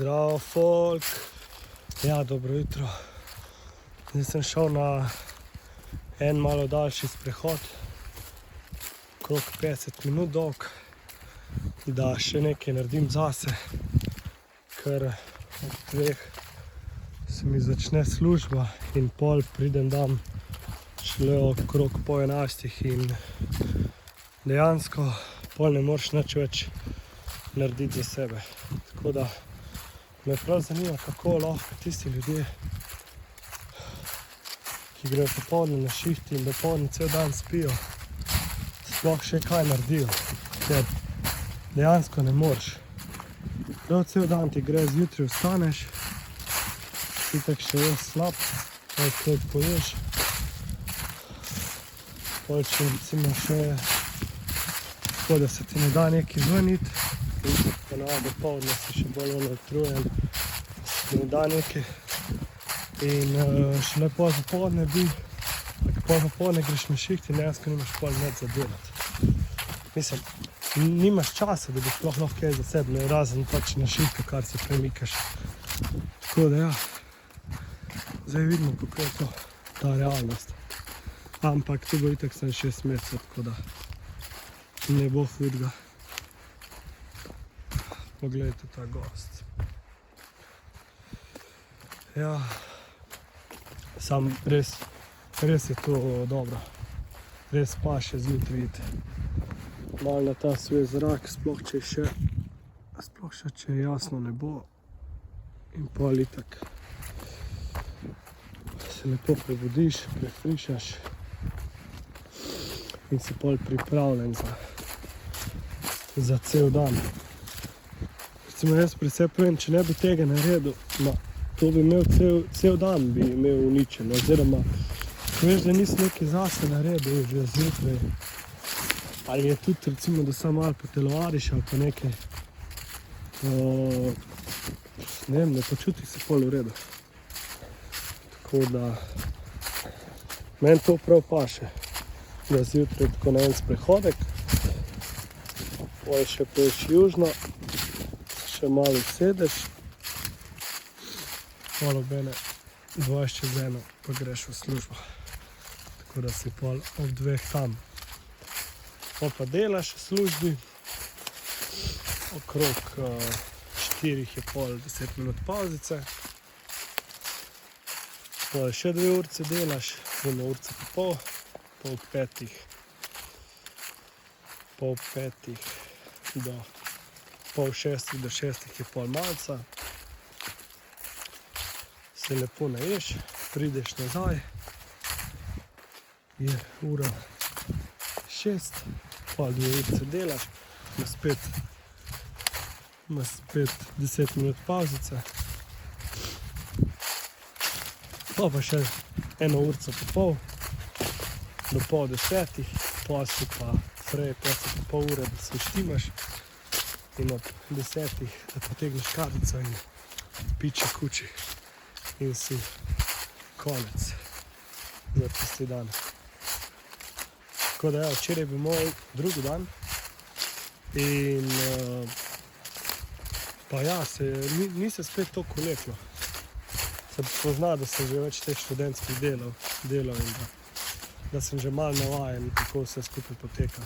Zdravo, folk. Ja, dobro jutro. Zdaj sem šel na en malo daljši sprehod, okrog 50 minut dolg, da še nekaj naredim zase, ker ob 2 se mi začne služba in pol pridem dam šele okrog po 11 in dejansko pol ne moreš nič več narediti za sebe. Tako da me prav zanima, kako lahko tisti ljudje, ki grejo popoldne na šiht in dopoldne cel dan spijo, sploh še kaj naredijo, ker dejansko ne moreš. Prav cel dan ti gre, zjutraj vstaneš, itak še je slab, kaj poješ, pol če recimo še tako, da se ti ne da nekaj ven iti, in ponavadi poldne si še bolj utrujen, se ne da nekaj. In šele pol popoldne greš na šiht in dejansko nimaš pol nič za delati. Mislim, nimaš časa, da bi sploh lahko kaj za sebe, razen pač na šihtu, kar se premikaš. Tako da ja, zdaj vidimo, kako je to, ta realnost. Ampak tu bo itak sem 6 mesecev, tako da ne bo hudega. Poglejte ta gost. Ja, sam res je to dobro. Res paše zjutraj iti malo na ta svež zrak, sploh če je jasno nebo in pol itak se lepo prebudiš, prefrišaš in si pol pripravljen za cel dan. Recimo jaz pri sebi povem, če ne bi tega naredil, to bi imel cel dan bi imel uničen, oziroma ko veš, da nisi nekaj zase naredil že zjutraj, ali je tudi recimo, da samo malo potelovadiš ali pa nekaj, ne vem, ne počutiš se pol v redu. Tako da meni to prav paše, da zjutraj tako na en sprehodek, pol še poješ južno, še malo sedeš, pol ob 20 čez 1 pa greš v službo. Tako da si pol ob 2 tam. Pol pa delaš v službi, okrog 4 je pol 10 minut pauzice, pol še 2 urce delaš, 1 urce pa pol, pol 5 do pol 6 do 6 je pol malca, se lepo naješ, prideš nazaj, je ura 6, pol 2 urce delaš, ima spet 10 minut pauzice, pa še 1 urco pa pol, do pol 10, pol si pa prej, pol si pa pol ure, da se štimaš in ob 10 da potegneš kartico in piči kuči in si konec za tisti dan. Tako da ja, včeraj je bil moj drugi dan in pa ja, ni se spet toliko vleklo. Se pozna, da sem že več teh študentskih delov in da sem že malo navajen, kako vse skupaj poteka.